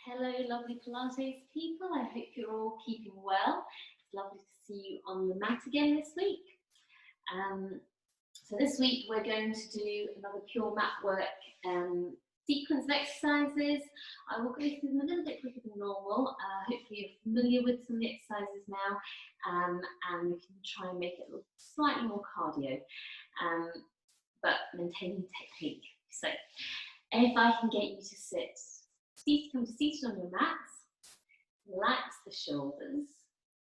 Hello, lovely Pilates people. I hope you're all keeping well. It's lovely to see you on the mat again this week. So this week we're going to do another pure mat work sequence of exercises. I will go through them a little bit quicker than normal. Hopefully you're familiar with some of the exercises now, and we can try and make it look slightly more cardio, but maintaining technique. So if I can get you to sit, come to seated on your mats, relax the shoulders,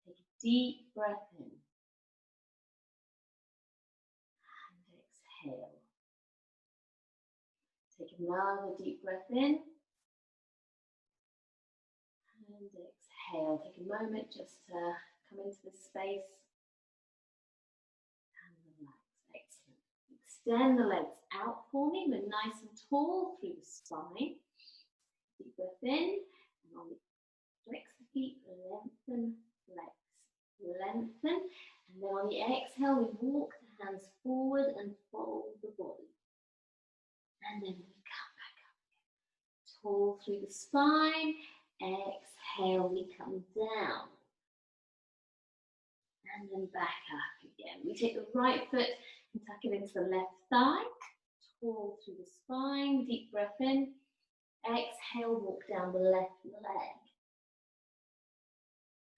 take a deep breath in, and exhale. Take another deep breath in, and exhale. Take a moment just to come into this space, and relax. Excellent. Extend the legs out for me. We're nice and tall through the spine. Deep breath in, and on the flex the feet, lengthen legs, lengthen, and then on the exhale we walk the hands forward and fold the body, and then we come back up. Tall through the spine, exhale, we come down, and then back up again. We take the right foot and tuck it into the left thigh, tall through the spine, deep breath in. Exhale, walk down the left leg.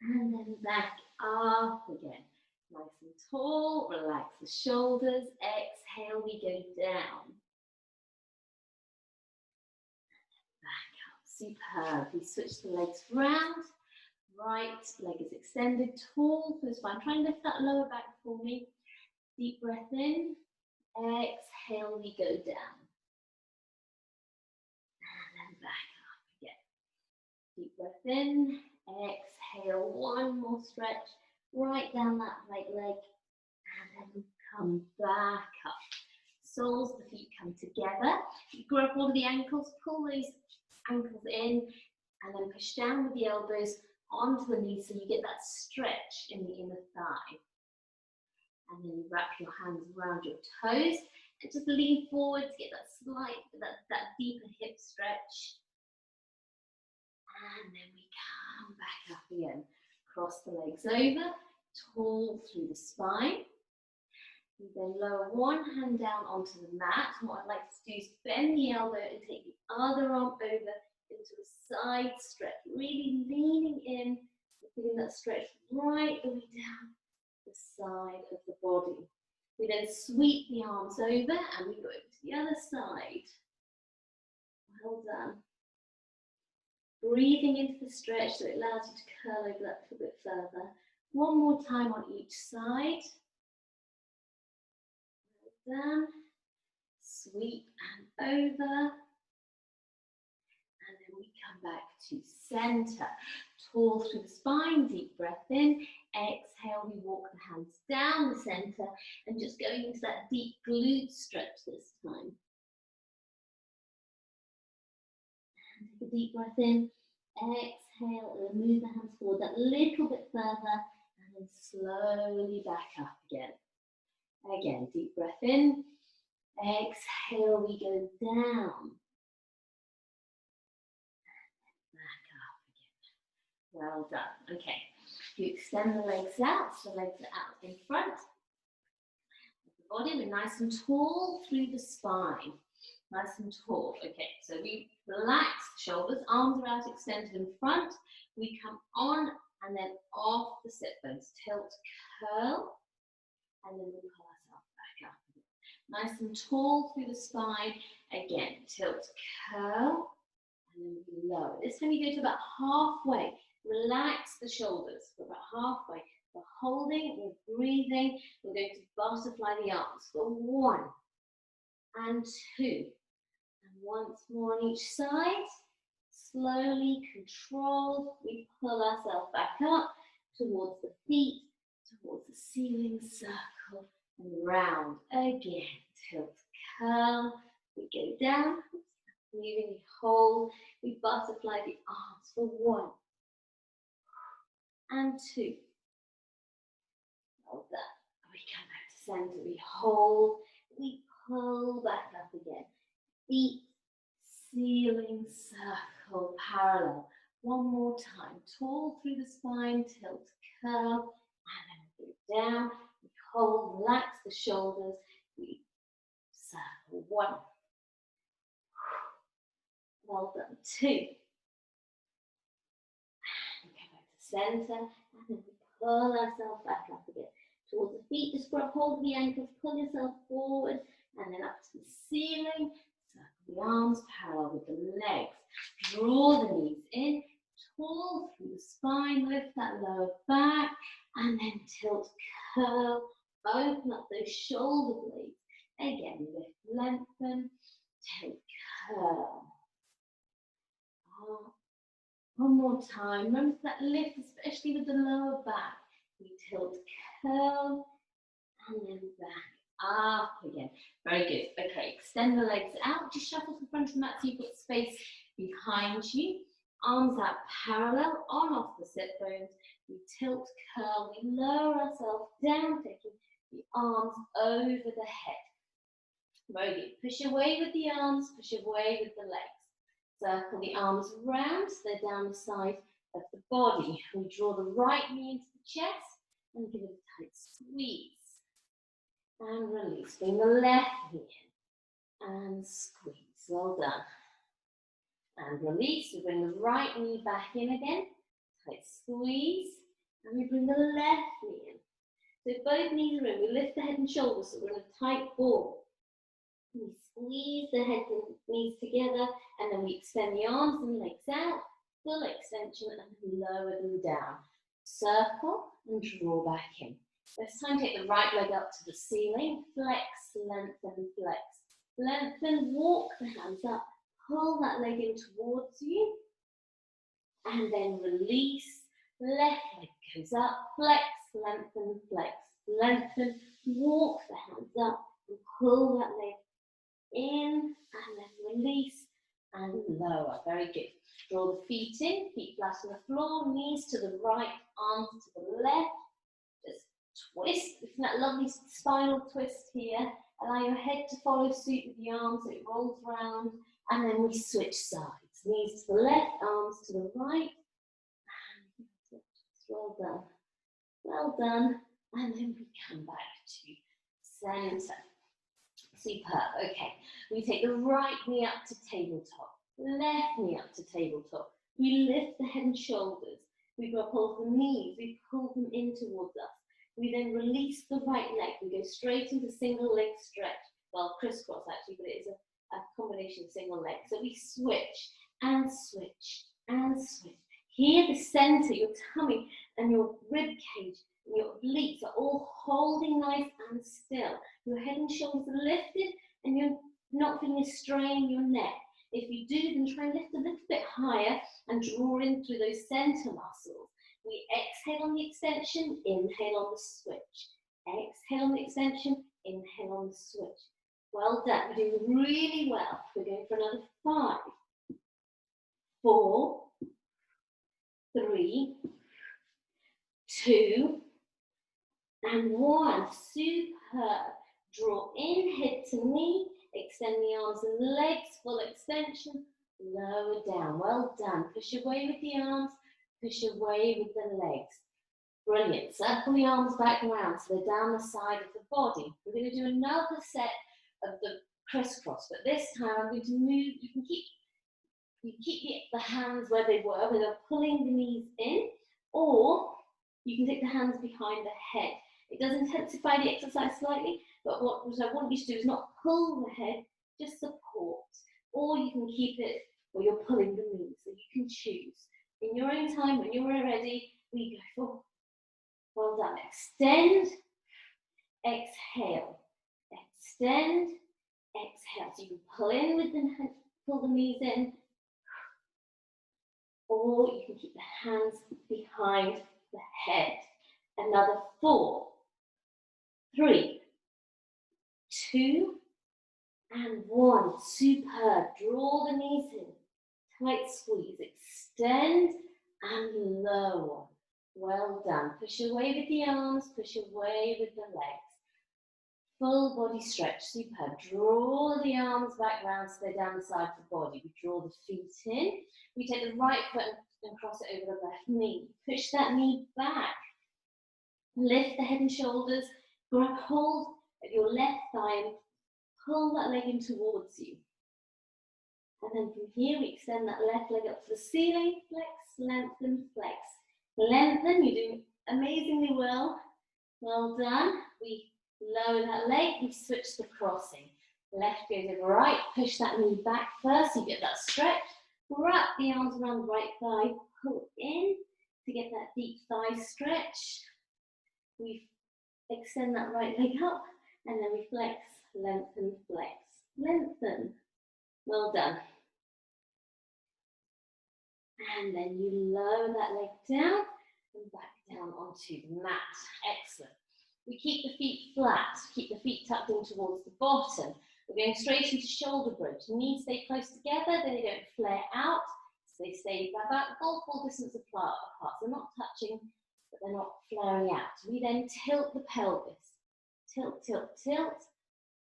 And then back up again. Nice and tall, relax the shoulders. Exhale, we go down. And then back up. Superb. We switch the legs round. Right leg is extended, tall through the spine. Try and lift that lower back for me. Deep breath in. Exhale, we go down. Back up again. Deep breath in, exhale, one more stretch, right down that right leg, and then come back up. Soles of the feet come together. You grab all of the ankles, pull those ankles in, and then push down with the elbows onto the knees so you get that stretch in the inner thigh. And then you wrap your hands around your toes. And just lean forward to get that slight, that deeper hip stretch. And then we come back up again. Cross the legs over, tall through the spine. You then lower one hand down onto the mat. And what I'd like to do is bend the elbow and take the other arm over into a side stretch. Really leaning in, feeling that stretch right the way down the side of the body. We then sweep the arms over and we go over to the other side. Well done. Breathing into the stretch so it allows you to curl over that a little bit further. One more time on each side. Well done. Sweep and over. And then we come back to center. Tall through the spine, deep breath in. Exhale, we walk the hands down the center and just going into that deep glute stretch this time. And take a deep breath in. Exhale, and move the hands forward that little bit further and then slowly back up again. Again, deep breath in. Exhale, we go down. Well done. Okay, you extend the legs out, so the legs are out in front of the body. We're nice and tall through the spine. Nice and tall. Okay, so we relax the shoulders, arms are out, extended in front. We come on and then off the sit bones. Tilt, curl, and then we pull ourselves back up. Nice and tall through the spine. Again, tilt, curl, and then we lower. This time you go to about halfway. Relax the shoulders for about halfway. We're holding, we're breathing. We're going to butterfly the arms for 1 and 2. And once more on each side. Slowly, controlled, we pull ourselves back up towards the feet, towards the ceiling, circle, and round. Again, tilt, curl. We go down, breathing, we hold, we butterfly the arms for 1 and 2. Hold that. We come back to center. We hold. We pull back up again. Feet, ceiling, circle. hold parallel. One more time. Tall through the spine, tilt, curl, and then go down. We hold, relax the shoulders. We circle. 1. Well done. 2. And come back to centre. And then we pull ourselves back up again. Towards the feet, just grab hold of the ankles, pull yourself forward, and then up to the ceiling. Circle the arms parallel with the legs. Draw the knees in, tall through the spine, lift that lower back, and then tilt, curl, open up those shoulder blades. Again, lift, lengthen, tilt, curl. One more time. Remember that lift, especially with the lower back. We tilt, curl, and then back up again. Very good. Okay, extend the legs out. Just shuffle to the front of the mat so you've got space behind you. Arms out parallel, on off the sit bones. We tilt, curl, we lower ourselves down, taking the arms over the head. Very good. Push away with the arms, push away with the legs. Circle the arms round, so they're down the side of the body. We draw the right knee into the chest and give it a tight squeeze. And release. Bring the left knee in and squeeze. Well done. And release. We bring the right knee back in again. Tight squeeze. And we bring the left knee in. So if both knees are in, we lift the head and shoulders so we're in a tight ball. We squeeze the head and knees together, and then we extend the arms and legs out, full extension, and lower them down. Circle and draw back in. This time take the right leg up to the ceiling, flex, lengthen, flex. Lengthen, walk the hands up, pull that leg in towards you, and then release. Left leg goes up, flex, lengthen, flex. Lengthen, walk the hands up, and pull that leg in, and then release and lower. Very good. Draw the feet in, feet flat on the floor, knees to the right, arms to the left. Just twist, listen that lovely spinal twist here. Allow your head to follow suit with the arms, so it rolls round, and then we switch sides. Knees to the left, arms to the right. And well done. Well done. And then we come back to centre. Superb. Okay, we take the right knee up to tabletop, left knee up to tabletop. We lift the head and shoulders. We grab hold of the knees. We pull them in towards us. We then release the right leg. We go straight into single leg stretch. Well, crisscross actually, but it is a combination of single legs. So we switch and switch and switch. Here, the center, your tummy and your rib cage, your obliques are all holding nice and still. Your head and shoulders are lifted and you're not feeling a strain in your neck. If you do, then try and lift a little bit higher and draw in through those center muscles. We exhale on the extension, inhale on the switch. Exhale on the extension, inhale on the switch. Well done. We're doing really well. We're going for another 5, 4, 3, 2, and 1. Superb. Draw in, head to knee, extend the arms and legs, full extension, lower down. Well done. Push away with the arms, push away with the legs. Brilliant. Circle the arms back around so they're down the side of the body. We're going to do another set of the crisscross, but this time I'm going to move. You can keep the hands where they were, where they're pulling the knees in, or you can take the hands behind the head. It does intensify the exercise slightly, but what I want you to do is not pull the head, just support. Or you can keep it where you're pulling the knees, so you can choose. In your own time, when you're ready, we go for. Well done. Extend, exhale. Extend, exhale. So you can pull in with the head, pull the knees in, or you can keep the hands behind the head. Another 4, 3, 2, and 1. Superb. Draw the knees in. Tight squeeze. Extend and lower. Well done. Push away with the arms. Push away with the legs. Full body stretch, superb. Draw the arms back round so they're down the side of the body. We draw the feet in. We take the right foot and cross it over the left knee. Push that knee back. Lift the head and shoulders. Grab hold of your left thigh and pull that leg in towards you. And then from here, we extend that left leg up to the ceiling. Flex, lengthen, flex. Lengthen, you're doing amazingly well. Well done. We lower that leg, we switch the crossing. Left goes over right, push that knee back first, you get that stretch. Wrap the arms around the right thigh, pull in to get that deep thigh stretch. We extend that right leg up, and then we flex, lengthen, flex, lengthen. Well done. And then you lower that leg down and back down onto the mat. Excellent. We keep the feet flat, keep the feet tucked in towards the bottom. We're going straight into shoulder bridge. Knees stay close together, they don't flare out. So they stay about golf ball distance apart. So they're not touching, but they're not flaring out. We then tilt the pelvis. Tilt, tilt, tilt.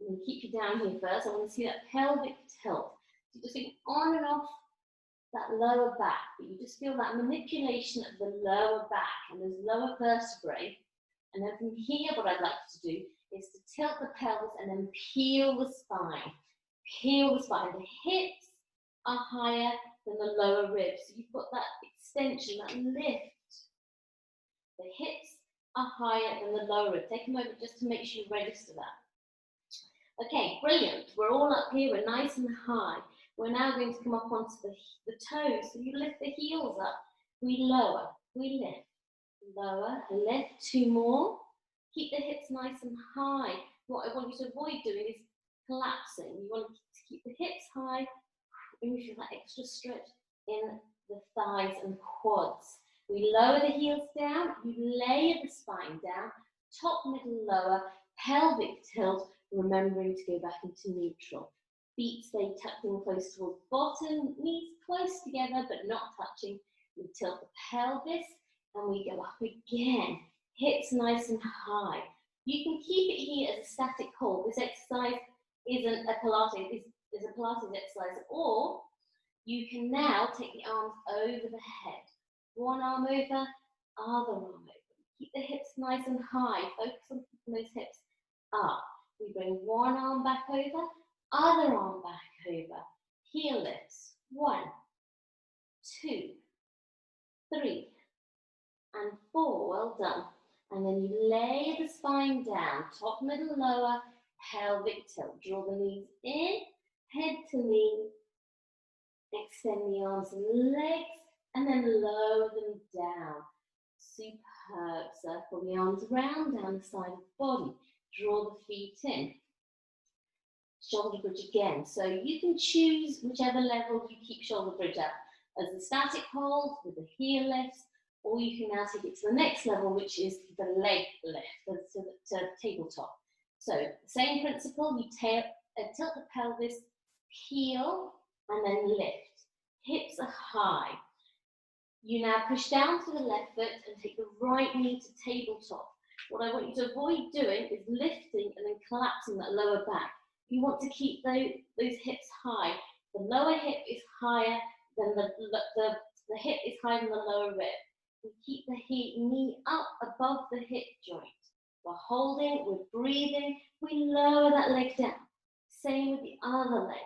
I'm going to keep you down here first. I want to see that pelvic tilt. So just going on and off that lower back, but you just feel that manipulation of the lower back and those lower vertebrae. And then from here, what I'd like you to do is to tilt the pelvis and then peel the spine. Peel the spine. The hips are higher than the lower ribs. So you've got that extension, that lift. The hips are higher than the lower ribs. Take a moment just to make sure you register that. Okay, brilliant. We're all up here. We're nice and high. We're now going to come up onto the toes. So you lift the heels up. We lower. We lift. Lower, lift, 2 more. Keep the hips nice and high. What I want you to avoid doing is collapsing. You want to keep the hips high, and you feel that extra stretch in the thighs and quads. We lower the heels down, you layer the spine down, top, middle, lower, pelvic tilt, remembering to go back into neutral. Feet stay tucked in close towards the bottom, knees close together but not touching. We tilt the pelvis, and we go up again. Hips nice and high. You can keep it here as a static hold. This exercise isn't a Pilates, it's a Pilates exercise. Or you can now take the arms over the head. One arm over, other arm over. Keep the hips nice and high. Focus on keeping those hips up. We bring one arm back over, other arm back over. Heel lifts. 1, 2, 3. And 4, well done. And then you lay the spine down, top, middle, lower, pelvic tilt. Draw the knees in, head to knee, extend the arms and legs, and then lower them down. Superb. Circle the arms around, down the side of the body. Draw the feet in. Shoulder bridge again. So you can choose whichever level you keep shoulder bridge at, as a static hold with the heel lifts, or you can now take it to the next level, which is the leg lift, to tabletop. So same principle, you tilt the pelvis, peel, and then lift. Hips are high. You now push down to the left foot and take the right knee to tabletop. What I want you to avoid doing is lifting and then collapsing that lower back. You want to keep those hips high. The lower hip is higher than the hip is higher than the lower rib. We keep the knee up above the hip joint. We're holding, we're breathing, we lower that leg down. Same with the other leg.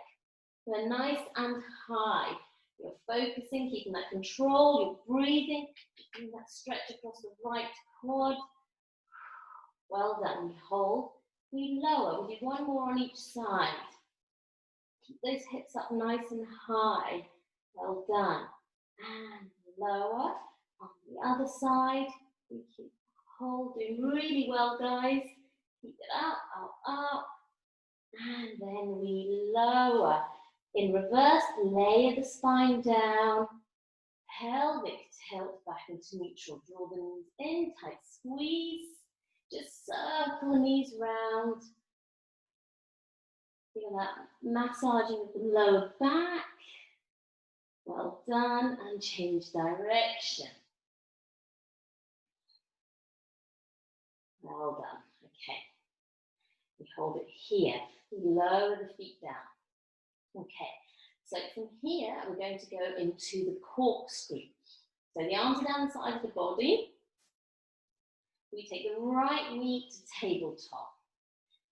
We're nice and high. You're focusing, keeping that control, you're breathing, keeping that stretch across the right quad. Well done. We hold, we lower. We do one more on each side. Keep those hips up nice and high. Well done. And lower. On the other side, we keep holding really well, guys. Keep it up, up, up. And then we lower. In reverse, layer the spine down. Pelvic tilt back into neutral. Draw the knees in, tight squeeze. Just circle the knees round. Feel that massaging of the lower back. Well done, and change direction. Well done, okay. We hold it here. We lower the feet down. Okay, so from here, we're going to go into the corkscrew. So the arms are down the side of the body. We take the right knee to tabletop,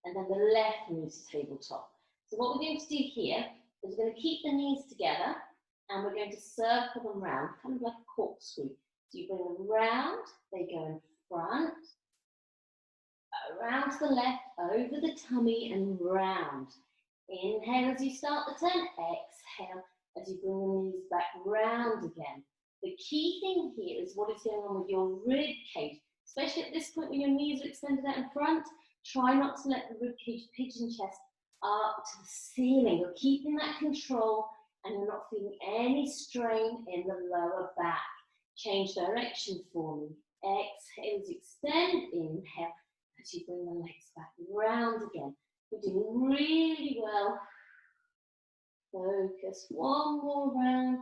and then the left knee to tabletop. So what we're going to do here is we're going to keep the knees together, and we're going to circle them round, kind of like a corkscrew. So you bring them round, they go in front, around to the left, over the tummy and round. Inhale as you start the turn, exhale as you bring the knees back round again. The key thing here is what is going on with your rib cage, especially at this point when your knees are extended out in front. Try not to let the rib cage pigeon chest up to the ceiling. You're keeping that control and you're not feeling any strain in the lower back. Change direction for me. Exhale as you extend, inhale as you bring the legs back round again. You're doing really well. Focus. One more round.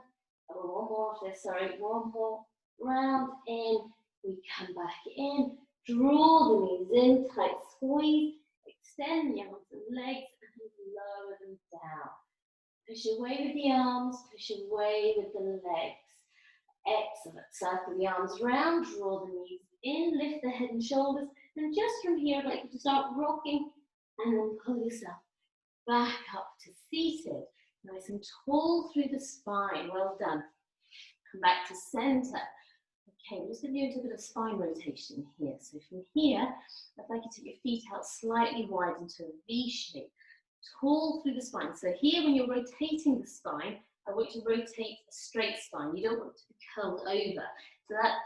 Oh, one more round in. We come back in. Draw the knees in, tight squeeze. Extend the arms and legs and lower them down. Push away with the arms, push away with the legs. Excellent. Circle the arms round, draw the knees in, lift the head and shoulders. And just from here, I'd like you to start rocking and then pull yourself back up to seated. Nice and tall through the spine. Well done. Come back to center. Okay, we're just going to do a bit of spine rotation here. So from here, I'd like you to take your feet out slightly wide into a V shape. Tall through the spine. So here, when you're rotating the spine, I want you to rotate a straight spine. You don't want to be curled over. So that,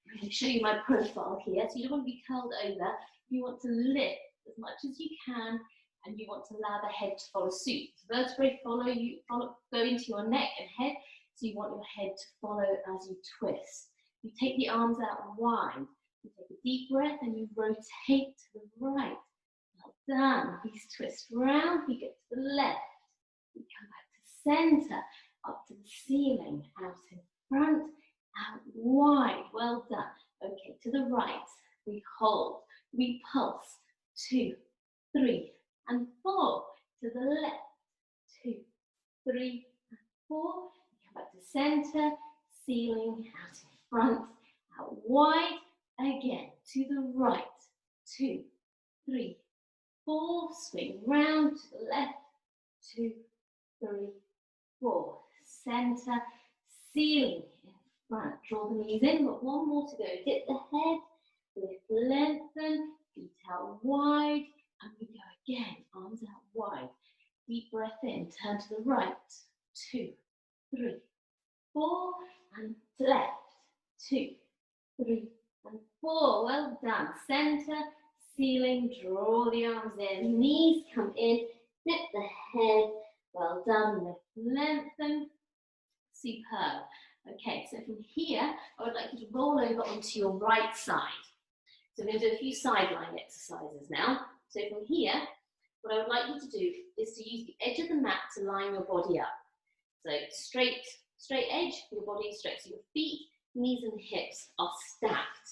I'm going to show you my profile here. So you don't want to be curled over. You want to lift as much as you can, and you want to allow the head to follow suit. The vertebrae go into your neck and head, so you want your head to follow as you twist. You take the arms out wide. You take a deep breath and you rotate to the right. Well done. Please twist round. We get to the left. We come back to center, up to the ceiling, out in front, out wide. Well done. Okay, to the right. We hold. We pulse. 2, 3, and 4. To the left. 2, 3, and 4. Come back to center, ceiling, out in front, out wide. Again, to the right. 2, 3, 4. Swing round to the left. 2, 3, 4. Center, ceiling, in front. Draw the knees in, but one more to go. Dip the head, lift, lengthen, feet out wide, and we go again. Arms out wide. Deep breath in, turn to the right. 2, 3, 4, and left. 2, 3, and 4. Well done. Center, ceiling, draw the arms in. Knees come in, dip the head. Well done. Lift, lengthen. Superb. Okay, so from here, I would like you to roll over onto your right side. So we're going to do a few sideline exercises now. So from here, what I would like you to do is to use the edge of the mat to line your body up. So straight edge, your body is straight. So your feet, knees and hips are stacked.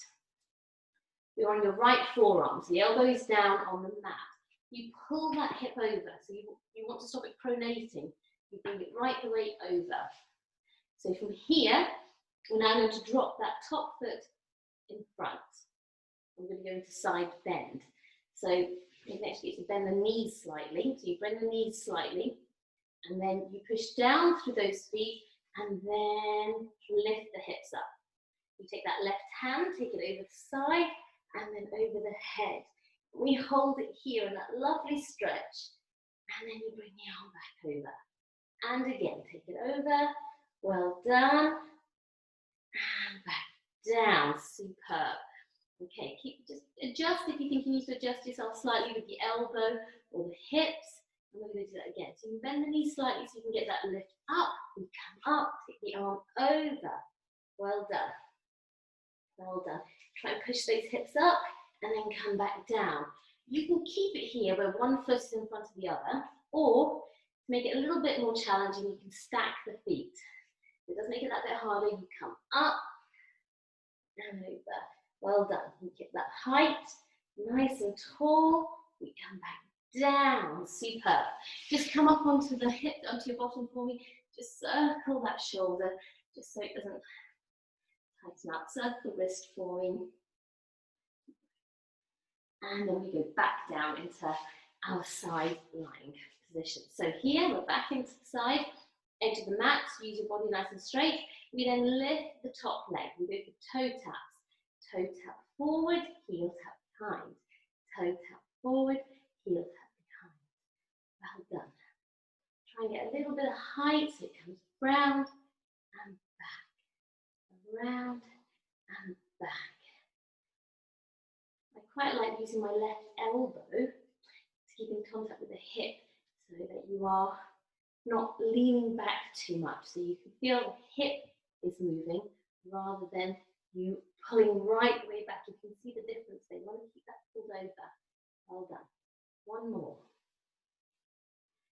You're on your right forearm, so the elbow is down on the mat. You pull that hip over, so you want to stop it pronating. You bring it right the way over. So from here, we're now going to drop that top foot in front. I'm going to go into side bend. So you can actually get to bend the knees slightly. So you bend the knees slightly, and then you push down through those feet, and then lift the hips up. You take that left hand, take it over the side, and then over the head. We hold it here in that lovely stretch, and then you bring the arm back over. And again, take it over. Well done. And back down. Superb. Okay, just adjust if you think you need to adjust yourself slightly with the elbow or the hips. And we're going to do that again. So you can bend the knee slightly so you can get that lift up. We come up, take the arm over. Well done. Well done. Try and push those hips up and then come back down. You can keep it here where one foot is in front of the other, or to make it a little bit more challenging, you can stack the feet. It does make it that bit harder. You come up and over. Well done. You get that height, nice and tall. We come back down. Superb. Just come up onto the hip, onto your bottom for me. Just circle that shoulder, just so it doesn't tighten up. Circle the wrist for me. And then we go back down into our side lying position. So here, we're back into the side, edge of the mat, use your body nice and straight. We then lift the top leg. We go for toe taps. Toe tap forward, heel tap behind. Toe tap forward, heel tap behind. Well done. Try and get a little bit of height so it comes round and back. Around and back. I quite like using my left elbow to keep in contact with the hip so that you are not leaning back too much. So you can feel the hip is moving rather than you pulling right way back. You can see the difference there. You want to keep that pulled over. Well done. One more.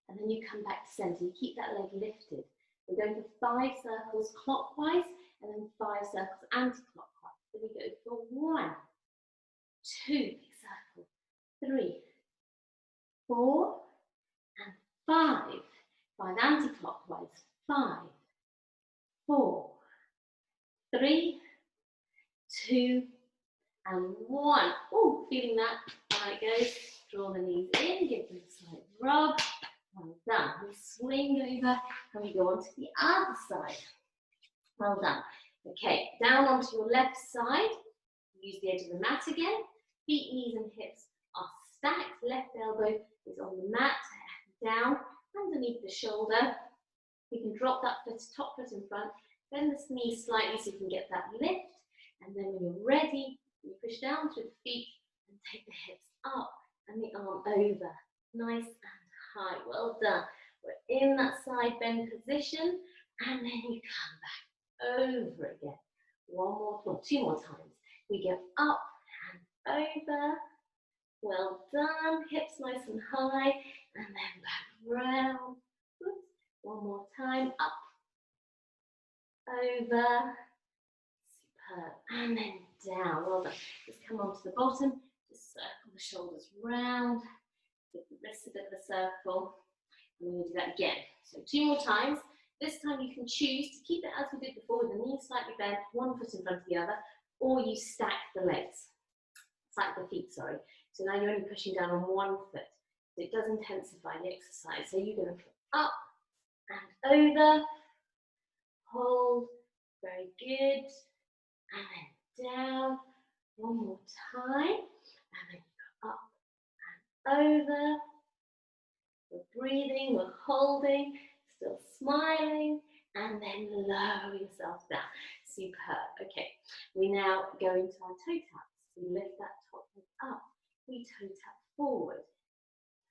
And then you come back to center. You keep that leg lifted. We're going for 5 circles clockwise and then 5 circles anti-clockwise. So we go for 1, 2, big circle, 3, 4, and 5. 5 anti-clockwise, 5, 4, 3, 2, and 1. Oh, feeling that? There it goes. Draw the knees in, give them a slight rub. Well done. We swing over and we go on to the other side. Well done. Okay, down onto your left side. Use the edge of the mat again. Feet, knees and hips are stacked. Left elbow is on the mat. Down underneath the shoulder. You can drop that foot, top foot in front. Bend the knee slightly so you can get that lift. And then when you're ready, you push down through the feet and take the hips up and the arm over. Nice and high. Well done. We're in that side bend position. And then you come back over again. One more, no, 2 more times. We go up and over. Well done. Hips nice and high. And then back round. Oops. One more time. Up. Over. Superb. And then down. Well done. Just come onto the bottom. Just circle the shoulders round. Give the wrists a bit of a circle. And we'll do that again. So 2 more times. This time you can choose to keep it as we did before with the knees slightly bent, one foot in front of the other, or you stack the legs. Stack the feet, sorry. So now you're only pushing down on one foot. So it does intensify the exercise. So you're going to put up and over. Hold. Very good. And then down. One more time. And then go up and over. We're breathing, we're holding, still smiling, and then lower yourself down. Superb. Okay, we now go into our toe taps. We lift that top leg up. We toe tap forward,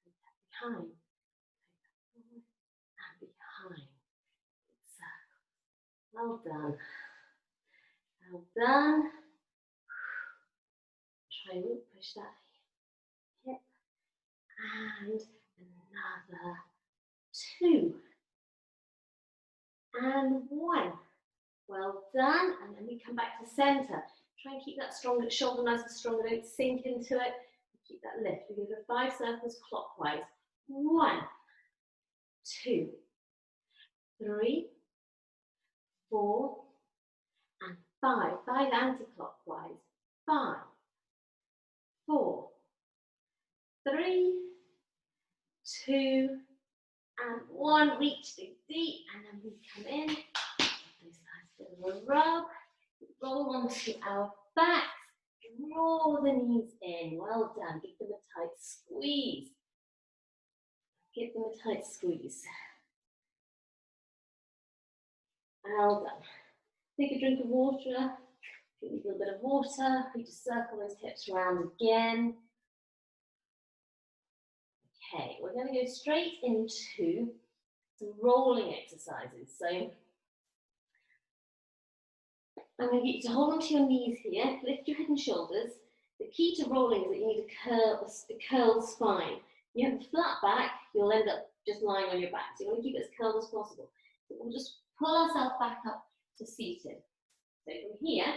toe tap behind, toe tap forward and behind. Circle. Well done. Well done. Try and push that hip and another 2 and 1. Well done. And then we come back to center. Try and keep that strong shoulder nice and strong. Don't sink into it. Keep that lift. We go for 5 circles clockwise. 1, 2, 3, 4, and 5. 5 anti-clockwise. 5, 4, 3, 2, and 1. Reach deep, and then we come in. This nice bit of a rub. Roll onto our backs. Draw the knees in. Well done. Give them a tight squeeze. Give them a tight squeeze. Well done. Take a drink of water. Drink a little bit of water. We just circle those hips around again. Okay, we're going to go straight into some rolling exercises. So I'm going to get you to hold onto your knees here, lift your head and shoulders. The key to rolling is that you need a curled spine. You have a flat back, you'll end up just lying on your back. So you want to keep it as curled as possible. So we'll just pull ourselves back up to seated. So from here,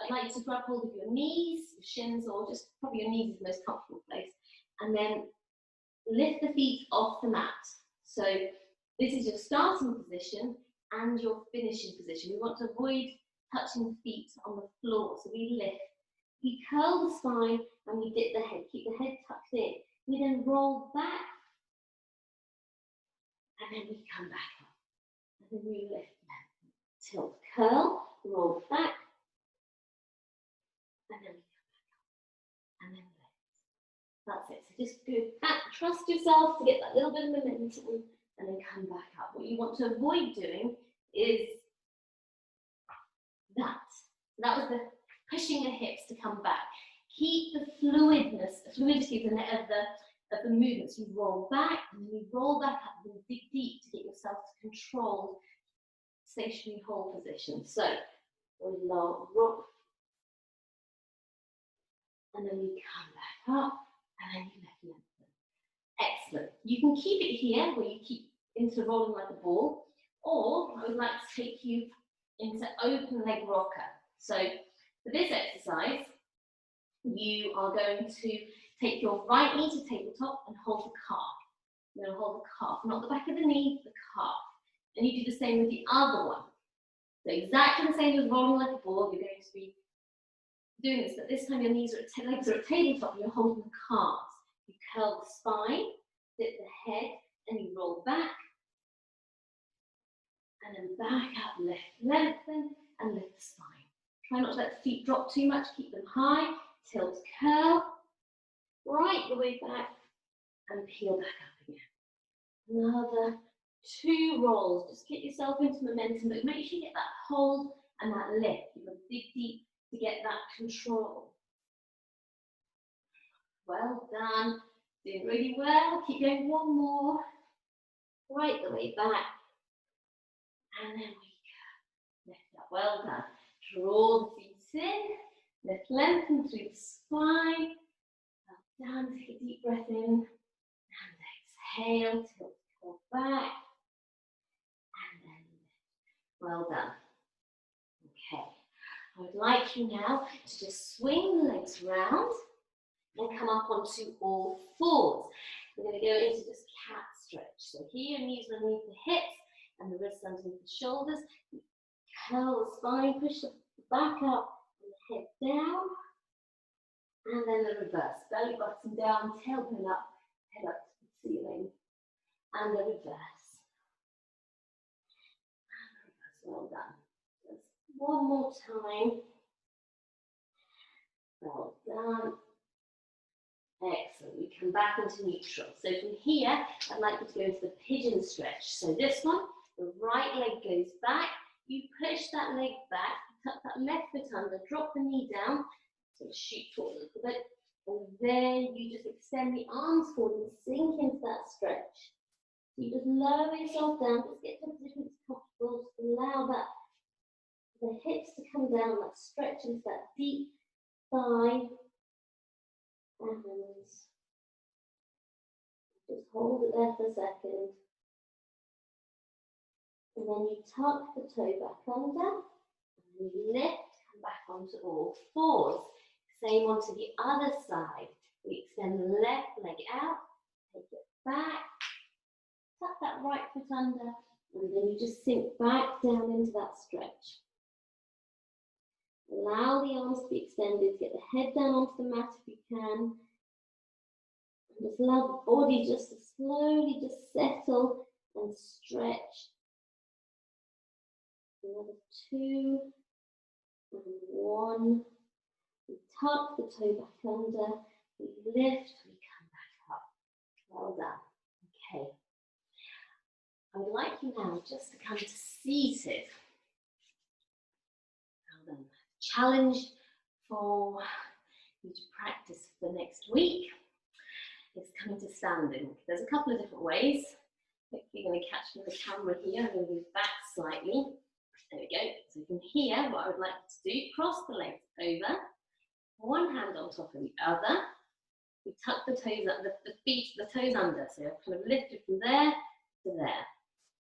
I'd like you to grab hold of your knees, your shins, or just probably your knees is the most comfortable place. And then lift the feet off the mat. So this is your starting position and your finishing position. We want to avoid touching the feet on the floor. So we lift, we curl the spine, and we dip the head. Keep the head tucked in. We then roll back, and then we come back up. And then we lift, tilt, curl, roll back, and then we come back up. And then lift. That's it. So just go back, trust yourself to get that little bit of momentum, and then come back up. What you want to avoid doing is that. That was the pushing the hips to come back. Keep the fluidity of the movements. You roll back, and then you roll back up, and dig deep to get yourself to controlled stationary hold position. So we rock, and then we come back up, and then you lift. Excellent. You can keep it here, where you keep into rolling like a ball, or I would like to take you into open leg rocker. So for this exercise, you are going to take your right knee to tabletop and hold the calf. You're going to hold the calf, not the back of the knee, the calf. And you do the same with the other one. So exactly the same as rolling like a ball, you're going to be doing this, but this time your legs are at tabletop and you're holding the calves. You curl the spine, dip the head, and you roll back. And then back up, lift, lengthen, and lift the spine. Try not to let the feet drop too much, keep them high, tilt, curl, right the way back, and peel back up again. Another 2 rolls, just get yourself into momentum, but make sure you get that hold and that lift. You've got to dig deep to get that control. Well done, doing really well, keep going, 1 more, right the way back, and then we go, lift up, well done. Draw the feet in, lift, lengthen through the spine, down, take a deep breath in, and exhale, tilt, pull back, and then lift. Well done. Okay, I would like you now to just swing the legs round and come up onto all fours. We're going to go into this cat stretch. So here, knees underneath the hips and the wrists underneath the shoulders. Curl the spine, push the back up and the head down. And then the reverse. Belly button down, tailbone up, head up to the ceiling. And the reverse. And the reverse. Well done. Just 1 more time. Well done. Excellent. We come back into neutral. So from here, I'd like you to go into the pigeon stretch. So this one, the right leg goes back. You push that leg back, tuck that left foot under, drop the knee down, so shoot forward a little bit, and then you just extend the arms forward and sink into that stretch. So you just lower yourself down, just get to a position that's comfortable, just allow that, the hips to come down, that stretch into that deep thigh, and just hold it there for a second. And then you tuck the toe back under, and you lift, come back onto all fours. Same onto the other side. We extend the left leg out, take it back, tuck that right foot under, and then you just sink back down into that stretch. Allow the arms to be extended, get the head down onto the mat if you can. And just allow the body just to slowly just settle and stretch. Another 2 and 1. We tuck the toe back under, we lift, we come back up. Well done. Okay. I would like you now just to come to seated. Well done. Challenge for you to practice for the next week is coming to standing. There's a couple of different ways. Hopefully you're going to catch me on the camera here. I'm going to move back slightly. There we go. So from here, what I would like you to do, cross the legs over, one hand on top of the other. We tuck the toes up, the feet, the toes under. So you're kind of lifted from there to there.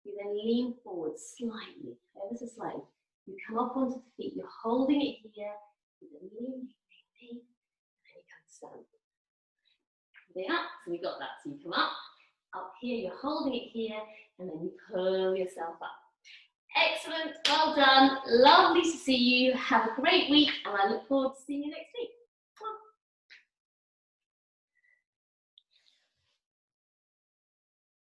You then lean forward slightly, ever so slightly. You come up onto the feet, you're holding it here. You then lean, and then you come stand. There, so we got that. So you come Up here, you're holding it here, and then you pull yourself up. Excellent, well done, lovely to see you. Have a great week, and I look forward to seeing you next week.